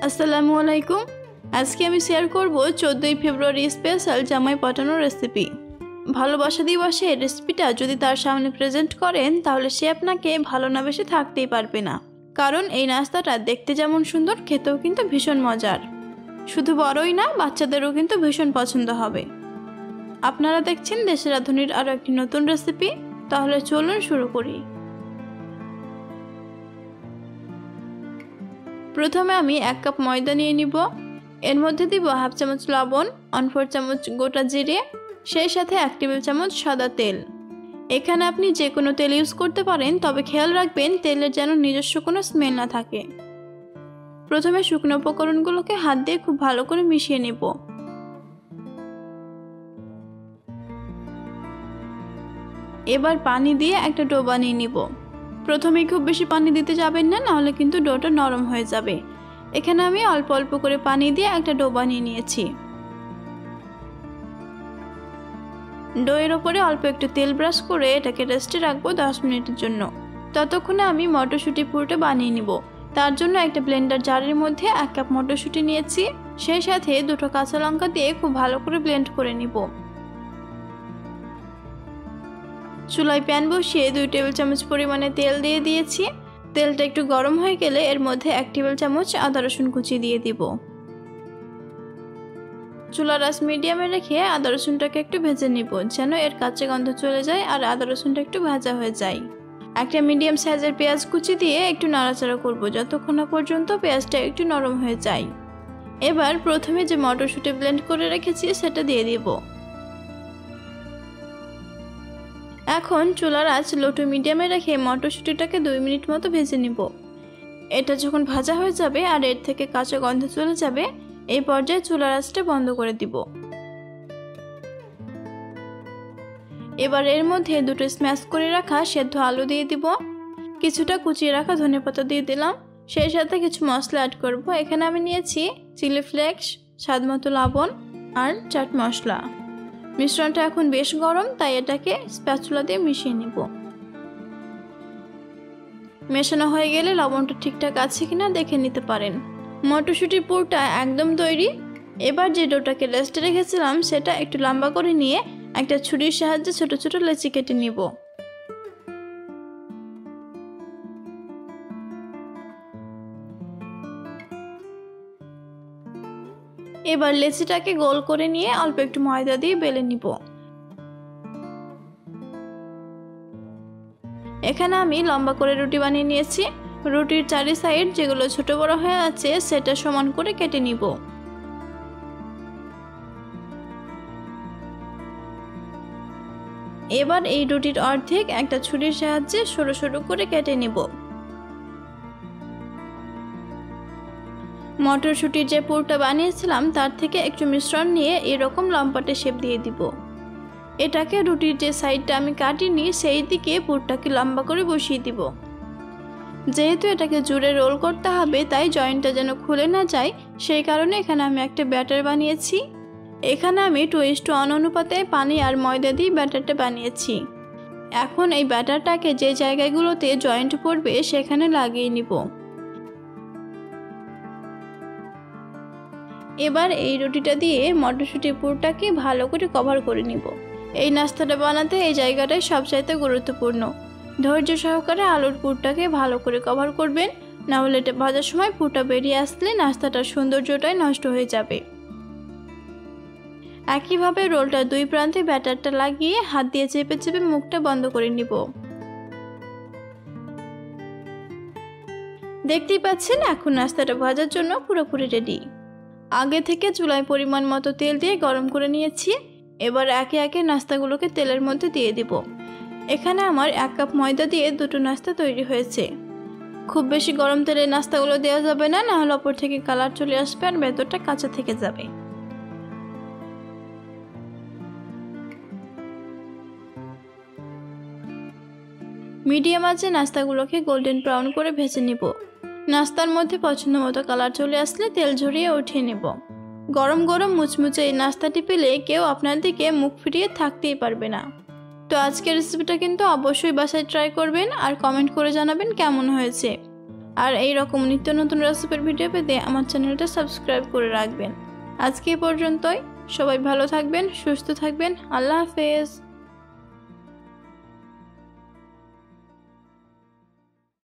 আসসালামু আলাইকুম। আজকে আমি শেয়ার করব 14 ফেব্রুয়ারি স্পেশাল জামাই পাঠানোর রেসিপি। ভালোবাসা দিবসে এই রেসিপিটা যদি তার সামনে প্রেজেন্ট করেন তাহলে সে আপনাকে ভালো না বেশি থাকতেই পারবে না, কারণ এই নাস্তাটা দেখতে যেমন সুন্দর, খেতেও কিন্তু ভীষণ মজার। শুধু বড়ই না, বাচ্চাদেরও কিন্তু ভীষণ পছন্দ হবে। আপনারা দেখছেন দেশের রাঁধুনির আরও একটি নতুন রেসিপি, তাহলে চলুন শুরু করি। প্রথমে আমি 1 কাপ ময়দা নিয়ে নিব। এর মধ্যে দিব হাফ চামচ লবণ, 1/4 চামচ গোটা জিরে, সেই সাথে 1 টেবিল চামচ সাদা তেল। এখানে আপনি যে কোনো তেল ইউজ করতে পারেন, তবে খেয়াল রাখবেন তেলের যেন নিজস্ব কোনো স্মেল না থাকে। প্রথমে শুকনো উপকরণগুলোকে হাত দিয়ে খুব ভালো করে মিশিয়ে নেব। এবার পানি দিয়ে একটা ডো বানিয়ে নিব। প্রথমে খুব বেশি পানি দিতে যাবেন না, নাহলে কিন্তু ডোটা নরম হয়ে যাবে। এখানে আমি অল্প অল্প করে পানি দিয়ে একটা ডো বানিয়ে নিয়েছি। ডোয়ের ওপরে অল্প একটু তেল ব্রাশ করে এটাকে রেস্টে রাখবো 10 মিনিটের জন্য। ততক্ষণে আমি মটরশুঁটি পুরোটা বানিয়ে নিব। তার জন্য একটা ব্লেন্ডার জারের মধ্যে 1 কাপ মটরশুঁটি নিয়েছি, সেই সাথে 2টো কাঁচা লঙ্কা দিয়ে খুব ভালো করে ব্লেন্ড করে নিব। চুলায় প্যান বসিয়ে 2 টেবিল চামচ পরিমাণে তেল দিয়ে দিয়েছি। তেলটা একটু গরম হয়ে গেলে এর মধ্যে 1 টেবিল চামচ আদা রসুন কুচি দিয়ে দিব। চুলার আঁচ মিডিয়ামে রেখে আদা রসুনটাকে একটু ভেজে নিব, যেন এর কাঁচা গন্ধ চলে যায় আর আদা রসুনটা একটু ভাজা হয়ে যায়। একটা মিডিয়াম সাইজের পেঁয়াজ কুচি দিয়ে একটু নাড়াচাড়া করব, যতক্ষণ না পর্যন্ত পেঁয়াজটা একটু নরম হয়ে যায়। এবার প্রথমে যে মটরশুঁটি ব্লেন্ড করে রেখেছি সেটা দিয়ে দিব। এখন চুলার আঁচ লো টু মিডিয়ামে রেখে মটরশুঁটিটাকে 2 মিনিট মতো ভেজে নিব। এটা যখন ভাজা হয়ে যাবে আর এর থেকে কাঁচা গন্ধ চলে যাবে, এই পর্যায়ে চুলার আঁচটা বন্ধ করে দিব। এবার এর মধ্যে 2টো স্ম্যাশ করে রাখা সেদ্ধ আলু দিয়ে দিব। কিছুটা কুচিয়ে রাখা ধনেপাতা দিয়ে দিলাম, সেই সাথে কিছু মশলা অ্যাড করব। এখানে আমি নিয়েছি চিলি ফ্লেক্স, স্বাদমতো লবণ আর চাট মশলা। মিশ্রণটা এখন বেশ গরম, তাই এটাকে স্প্যাচুলা দিয়ে মিশিয়ে নিব। মেশানো হয়ে গেলে লবণটা ঠিকঠাক আছে কিনা দেখে নিতে পারেন। মটরশুঁটির পুরটা একদম তৈরি। এবার যে ডোটাকে রেস্টে রেখেছিলাম সেটা একটু লম্বা করে নিয়ে একটা ছুরির সাহায্যে ছোট ছোট লেচি কেটে নিব। এবার লেচিটাকে গোল করে নিয়ে অল্প একটু ময়দা দিয়ে বেলে নিব। এখানে আমি লম্বা করে রুটি বানিয়ে নিয়েছি। রুটির চারি সাইড যেগুলো ছোট বড় হয়ে আছে সেটা সমান করে কেটে নিব। এবার এই রুটির অর্ধেক একটা ছুরির সাহায্যে সরু সরু করে কেটে নিব। মটরশুঁটির যে পুরটা বানিয়েছিলাম তার থেকে একটু মিশ্রণ নিয়ে এরকম লম্বাটে শেপ দিয়ে দিব। এটাকে রুটির যে সাইডটা আমি কাটিনি সেই দিকে পুরটাকে লম্বা করে বসিয়ে দিব। যেহেতু এটাকে জুড়ে রোল করতে হবে, তাই জয়েন্টটা যেন খুলে না যায়, সেই কারণে এখানে আমি একটা ব্যাটার বানিয়েছি। এখানে আমি 2:1 অনুপাতে পানি আর ময়দা দিয়ে ব্যাটারটা বানিয়েছি। এখন এই ব্যাটারটাকে যে জায়গাগুলোতে জয়েন্ট পড়বে সেখানে লাগিয়ে নিব। এবার এই রুটিটা দিয়ে মটরশুঁটির পুরটাকে ভালো করে কভার করে নিব। এই নাস্তাটা বানাতে এই জায়গাটাই সবচাইতে গুরুত্বপূর্ণ। ধৈর্য সহকারে আলুর পুরটাকে ভালো করে কভার করবেন, না হলে এটা ভাজার সময় পুরটা বেরিয়ে আসলে নাস্তাটার সৌন্দর্যটাই নষ্ট হয়ে যাবে। একইভাবে রোলটার 2 প্রান্তে ব্যাটারটা লাগিয়ে হাত দিয়ে চেপে চেপে মুখটা বন্ধ করে নিব। দেখতেই পাচ্ছেন এখন নাস্তাটা ভাজার জন্য পুরোপুরি রেডি। আগে থেকে চুলায় পরিমাণ মতো তেল দিয়ে গরম করে নিয়েছি। এবার একে একে নাস্তাগুলোকে তেলের মধ্যে দিয়ে দিব। এখানে আমার 1 কাপ ময়দা দিয়ে 2টো নাস্তা তৈরি হয়েছে। খুব বেশি গরম তেলে নাস্তাগুলো দেওয়া যাবে না, নাহলে ওপর থেকে কালার চলে আসবে আর ভেতরটা কাঁচা থেকে যাবে। মিডিয়াম আঁচে নাস্তাগুলোকে গোল্ডেন ব্রাউন করে ভেজে নিব। নাস্তার মধ্যে পছন্দ মতো কালার চলে আসলে তেল ঝরিয়ে উঠিয়ে নেব। গরম গরম মুচমুচে এই নাস্তাটি পেলে কেউ আপনার দিকে মুখ ফিরিয়ে থাকতেই পারবে না। তো আজকের রেসিপিটা কিন্তু অবশ্যই বাসায় ট্রাই করবেন আর কমেন্ট করে জানাবেন কেমন হয়েছে। আর এই রকম নিত্য নতুন রেসিপির ভিডিও পেতে আমার চ্যানেলটা সাবস্ক্রাইব করে রাখবেন। আজকে এ পর্যন্তই। সবাই ভালো থাকবেন, সুস্থ থাকবেন। আল্লাহ হাফেজ।